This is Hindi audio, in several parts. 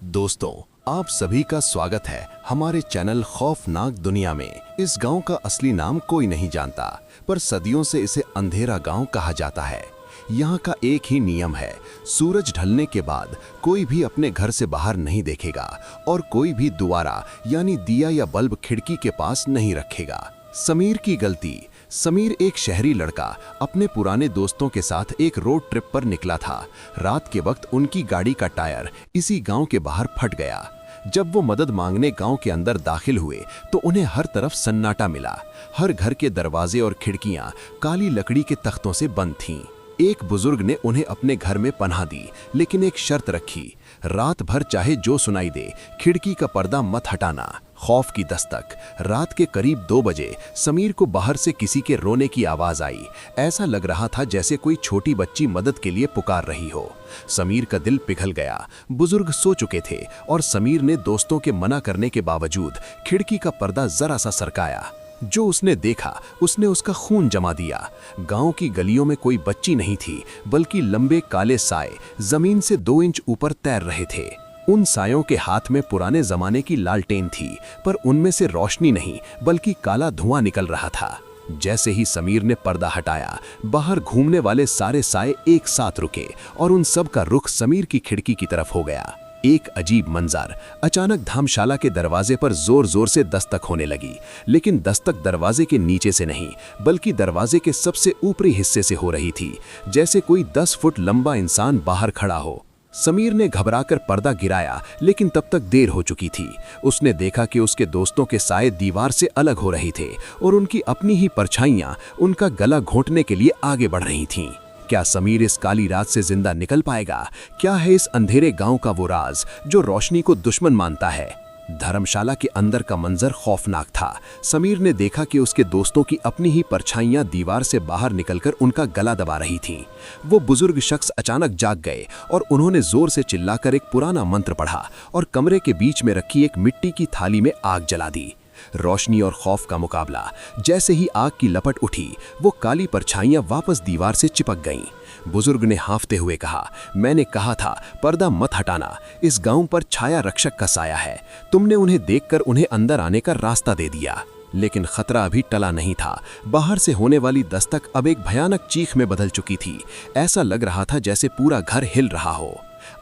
दोस्तों, आप सभी का स्वागत है हमारे चैनल खौफनाक दुनिया में। इस गांव का असली नाम कोई नहीं जानता, पर सदियों से इसे अंधेरा गांव कहा जाता है। यहाँ का एक ही नियम है, सूरज ढलने के बाद कोई भी अपने घर से बाहर नहीं देखेगा और कोई भी दुआरा यानी दिया या बल्ब खिड़की के पास नहीं रखेगा। समीर की गलती। समीर एक शहरी लड़का अपने पुराने दोस्तों के साथ एक रोड ट्रिप पर निकला था। रात के वक्त उनकी गाड़ी का टायर इसी गांव के बाहर फट गया। जब वो मदद मांगने गांव के अंदर दाखिल हुए तो उन्हें हर तरफ सन्नाटा मिला। हर घर के दरवाजे और खिड़कियां काली लकड़ी के तख्तों से बंद थीं। एक बुजुर्ग ने उन्हें अपने घर में पनाह दी, लेकिन एक शर्त रखी, रात भर चाहे जो सुनाई दे खिड़की का पर्दा मत हटाना। खौफ की दस्तक। रात के करीब 2 बजे समीर को बाहर से किसी के रोने की आवाज आई। ऐसा लग रहा था जैसे कोई छोटी बच्ची मदद के लिए पुकार रही हो। समीर का दिल पिघल गया। बुजुर्ग सो चुके थे और समीर ने दोस्तों के मना करने के बावजूद खिड़की का पर्दा जरा सा सरकाया। जो उसने देखा उसने उसका खून जमा दिया। गांव की गलियों में कोई बच्ची नहीं थी, बल्कि लंबे काले साए जमीन से 2 इंच ऊपर तैर रहे थे। उन सायों के हाथ में पुराने जमाने की लालटेन थी, पर उनमें से रोशनी नहीं बल्कि काला धुआं निकल रहा था। जैसे ही समीर ने पर्दा हटाया, बाहर घूमने वाले सारे साए एक साथ रुके और उन सब का रुख समीर की खिड़की की तरफ हो गया। एक अजीब मंजर। अचानक धर्मशाला के दरवाजे पर जोर जोर से दस्तक होने लगी, लेकिन दस्तक दरवाजे के नीचे से नहीं बल्कि दरवाजे के सबसे ऊपरी हिस्से से हो रही थी, जैसे कोई 10 फुट लंबा इंसान बाहर खड़ा हो। समीर ने घबराकर पर्दा गिराया, लेकिन तब तक देर हो चुकी थी। उसने देखा कि उसके दोस्तों के साए दीवार से अलग हो रहे थे और उनकी अपनी ही परछाइयां उनका गला घोंटने के लिए आगे बढ़ रही थीं। क्या समीर इस काली रात से जिंदा निकल पाएगा? क्या है इस अंधेरे गांव का वो राज जो रोशनी को दुश्मन मानता है? धर्मशाला के अंदर का मंजर खौफनाक था। समीर ने देखा कि उसके दोस्तों की अपनी ही परछाइयां दीवार से बाहर निकलकर उनका गला दबा रही थीं। वो बुजुर्ग शख्स अचानक जाग गए और उन्होंने जोर से चिल्लाकर एक पुराना मंत्र पढ़ा और कमरे के बीच में रखी एक मिट्टी की थाली में आग जला दी। रोशनी और खौफ का मुकाबला। जैसे ही आग की लपट उठी, वो काली परछाइयां वापस दीवार से चिपक गईं। बुजुर्ग ने हांफते हुए कहा, मैंने कहा था पर्दा मत हटाना। इस गांव पर छाया रक्षक का साया है। तुमने उन्हें देखकर उन्हें अंदर आने का रास्ता दे दिया। लेकिन खतरा अभी टला नहीं था। बाहर से होने वाली दस्तक अब एक भयानक चीख में बदल चुकी थी। ऐसा लग रहा था जैसे पूरा घर हिल रहा हो।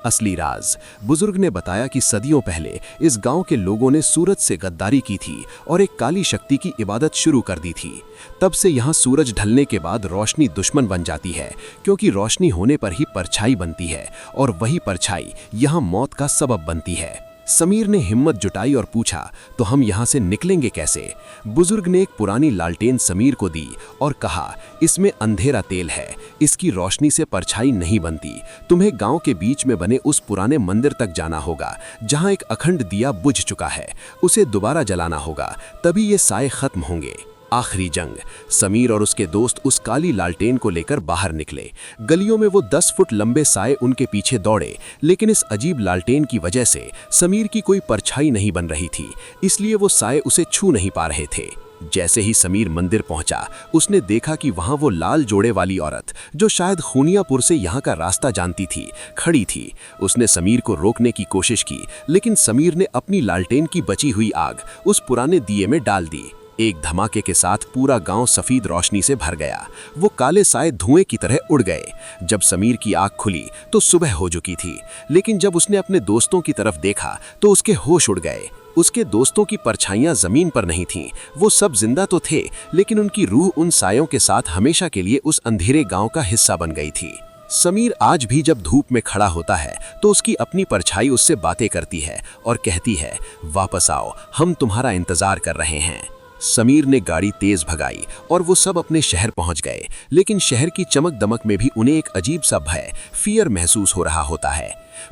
असली राज। बुजुर्ग ने बताया कि सदियों पहले इस गांव के लोगों ने सूरज से गद्दारी की थी और एक काली शक्ति की इबादत शुरू कर दी थी। तब से यहाँ सूरज ढलने के बाद रोशनी दुश्मन बन जाती है, क्योंकि रोशनी होने पर ही परछाई बनती है और वही परछाई यहाँ मौत का सबब बनती है। समीर ने हिम्मत जुटाई और पूछा, तो हम यहाँ से निकलेंगे कैसे? बुजुर्ग ने एक पुरानी लालटेन समीर को दी और कहा, इसमें अंधेरा तेल है, इसकी रोशनी से परछाई नहीं बनती। तुम्हें गांव के बीच में बने उस पुराने मंदिर तक जाना होगा, जहाँ एक अखंड दिया बुझ चुका है। उसे दोबारा जलाना होगा, तभी ये साए खत्म होंगे। आखिरी जंग। समीर और उसके दोस्त उस काली लालटेन को लेकर बाहर निकले। गलियों में वो 10 फुट लंबे साए उनके पीछे दौड़े, लेकिन इस अजीब लालटेन की वजह से समीर की कोई परछाई नहीं बन रही थी, इसलिए वो साए उसे छू नहीं पा रहे थे। जैसे ही समीर मंदिर पहुंचा, उसने देखा कि वहां वो लाल जोड़े वाली औरत, जो शायद खूनियापुर से यहाँ का रास्ता जानती थी, खड़ी थी। उसने समीर को रोकने की कोशिश की, लेकिन समीर ने अपनी लालटेन की बची हुई आग उस पुराने दिए में डाल दी। एक धमाके के साथ पूरा गांव सफेद रोशनी से भर गया। वो काले साए धुएं की तरह उड़ गए। जब समीर की आंख खुली तो सुबह हो चुकी थी, लेकिन जब उसने अपने दोस्तों की तरफ देखा तो उसके होश उड़ गए। उसके दोस्तों की परछाइयां जमीन पर नहीं थीं। वो सब जिंदा तो थे, लेकिन उनकी रूह उन सायों के साथ हमेशा के लिए उस अंधेरे गांव का हिस्सा बन गई थी। समीर आज भी जब धूप में खड़ा होता है तो उसकी अपनी परछाई उससे बातें करती है और कहती है, वापस आओ, हम तुम्हारा इंतजार कर रहे हैं। समीर ने गाड़ी तेज भगाई और वो सब अपने शहर पहुंच गए, लेकिन शहर की चमक दमक में भी उन्हें एक अजीब सा भय, फियर महसूस हो रहा होता है।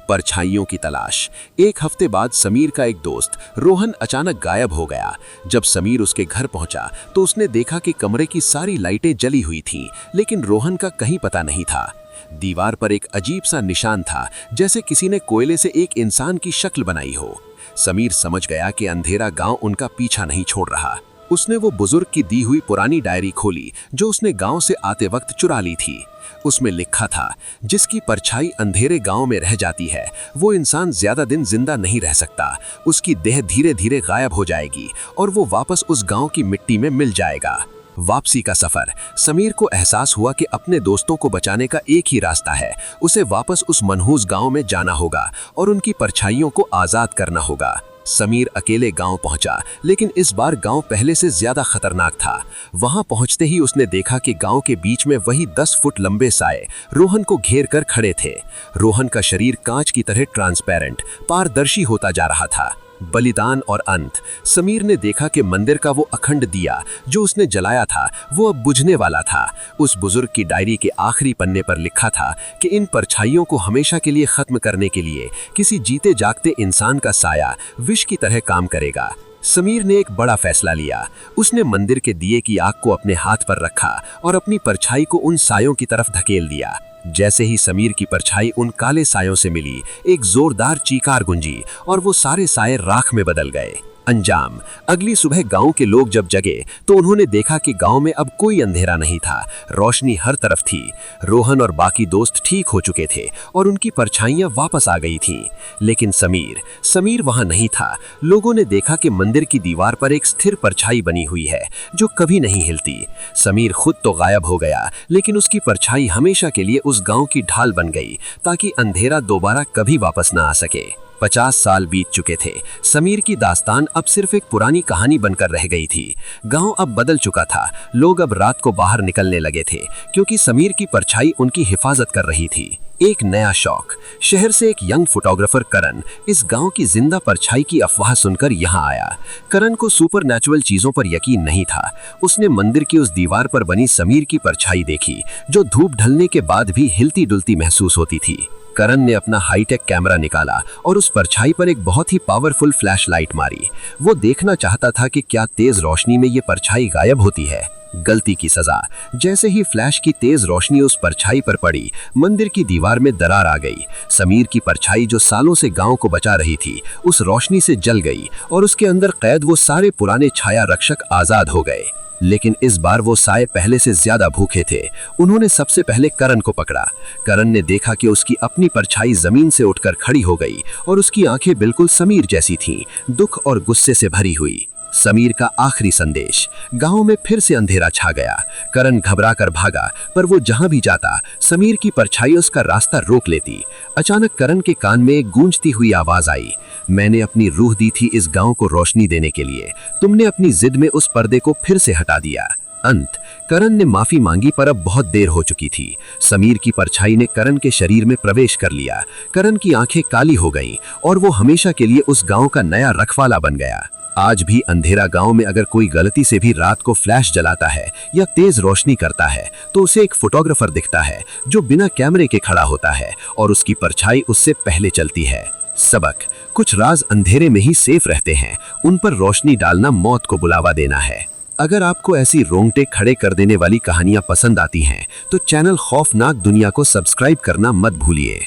परछाइयों की तलाश। 1 हफ्ते बाद समीर का एक दोस्त रोहन अचानक गायब हो गया। जब समीर उसके घर पहुंचा तो उसने देखा कि कमरे की सारी लाइटें जली हुई थीं, लेकिन रोहन का कहीं पता नहीं था। दीवार पर एक अजीब सा निशान था, जैसे किसी ने कोयले से एक इंसान की शक्ल बनाई हो। समीर समझ गया कि अंधेरा गांव उनका पीछा नहीं छोड़ रहा। उसने वो बुजुर्ग की दी हुई पुरानी डायरी खोली जो उसने गांव से आते वक्त चुरा ली थी। उसमें लिखा था, जिसकी परछाई अंधेरे गांव में रह जाती है वो इंसान ज्यादा दिन जिंदा नहीं रह सकता। उसकी देह धीरे धीरे गायब हो जाएगी और वो वापस उस गांव की मिट्टी में मिल जाएगा। वापसी का सफर। समीर को एहसास हुआ कि अपने दोस्तों को बचाने का एक ही रास्ता है, उसे वापस उस मनहूस गांव में जाना होगा और उनकी परछाइयों को आजाद करना होगा। समीर अकेले गांव पहुंचा, लेकिन इस बार गांव पहले से ज्यादा खतरनाक था। वहां पहुंचते ही उसने देखा कि गांव के बीच में वही 10 फुट लंबे साए रोहन को घेर कर खड़े थे। रोहन का शरीर कांच की तरह ट्रांसपेरेंट, पारदर्शी होता जा रहा था। बलिदान और अंत। समीर ने देखा कि मंदिर का वो अखंड दिया जो उसने जलाया था वो अब बुझने वाला था। उस बुजुर्ग की डायरी के आखिरी पन्ने पर लिखा था कि इन परछाइयों को हमेशा के लिए खत्म करने के लिए किसी जीते जागते इंसान का साया विष की तरह काम करेगा। समीर ने एक बड़ा फैसला लिया। उसने मंदिर के दिए की आग को अपने हाथ पर रखा और अपनी परछाई को उन सायों की तरफ धकेल दिया। जैसे ही समीर की परछाई उन काले सायों से मिली, एक जोरदार चीकार गूंजी और वो सारे साये राख में बदल गए। अंजाम। अगली सुबह गांव के लोग जब जगे तो उन्होंने देखा कि गांव में अब कोई अंधेरा नहीं था, रोशनी हर तरफ थी। रोहन और बाकी दोस्त ठीक हो चुके थे और उनकी परछाइयां वापस आ गई थीं। लेकिन समीर वहां नहीं था। लोगों ने देखा कि मंदिर की दीवार पर एक स्थिर परछाई बनी हुई है जो कभी नहीं हिलती। समीर खुद तो गायब हो गया, लेकिन उसकी परछाई हमेशा के लिए उस गांव की ढाल बन गई ताकि अंधेरा दोबारा कभी वापस ना आ सके। 50 साल बीत चुके थे। समीर की दास्तान अब सिर्फ एक पुरानी कहानी बनकर रह गई थी। गांव अब बदल चुका था। लोग अब रात को बाहर निकलने लगे थे क्योंकि समीर की परछाई उनकी हिफाजत कर रही थी। एक नया शौक। शहर से एक यंग फोटोग्राफर करण इस गांव की जिंदा परछाई की अफवाह सुनकर यहां आया। करण को सुपरनैचुरल चीजों पर यकीन नहीं था। उसने मंदिर की उस दीवार पर बनी समीर की परछाई देखी जो धूप ढलने के बाद भी हिलती डुलती महसूस होती थी। करण ने अपना हाईटेक कैमरा निकाला और उस परछाई पर एक बहुत ही पावरफुल फ्लैशलाइट मारी। वो देखना चाहता था कि क्या तेज रोशनी में ये परछाई गायब होती है। गलती की सजा। जैसे ही फ्लैश की तेज रोशनी उस परछाई पर पड़ी, मंदिर की दीवार में दरार आ गई। समीर की परछाई जो सालों से गांव को बचा रही थी उस रोशनी से जल गई और उसके अंदर कैद वो सारे पुराने छाया रक्षक आजाद हो गए। लेकिन इस बार वो साए पहले से ज्यादा भूखे थे। उन्होंने सबसे पहले करण को पकड़ा। करण ने देखा कि उसकी अपनी परछाई जमीन से उठकर खड़ी हो गई और उसकी आंखें बिल्कुल समीर जैसी थीं, दुख और गुस्से से भरी हुई। समीर का आखिरी संदेश। गांव में फिर से अंधेरा छा गया। करण घबरा कर भागा, पर वो जहां भी जाता समीर की परछाई उसका रास्ता रोक लेती। अचानक करण के कान में एक गूंजती हुई आवाज आई, मैंने अपनी रूह दी थी इस गांव को रोशनी देने के लिए, तुमने अपनी जिद में उस पर्दे को फिर से हटा दिया। अंत। करण ने माफी मांगी पर अब बहुत देर हो चुकी थी। समीर की परछाई ने करण के शरीर में प्रवेश कर लिया। करण की आंखें काली हो गईं और वो हमेशा के लिए उस गांव का नया रखवाला बन गया। आज भी अंधेरा गांव में अगर कोई गलती से भी रात को फ्लैश जलाता है या तेज रोशनी करता है तो उसे एक फोटोग्राफर दिखता है जो बिना कैमरे के खड़ा होता है और उसकी परछाई उससे पहले चलती है। सबक। कुछ राज अंधेरे में ही सेफ रहते हैं, उन पर रोशनी डालना मौत को बुलावा देना है। अगर आपको ऐसी रोंगटे खड़े कर देने वाली कहानियां पसंद आती हैं तो चैनल खौफनाक दुनिया को सब्सक्राइब करना मत भूलिए।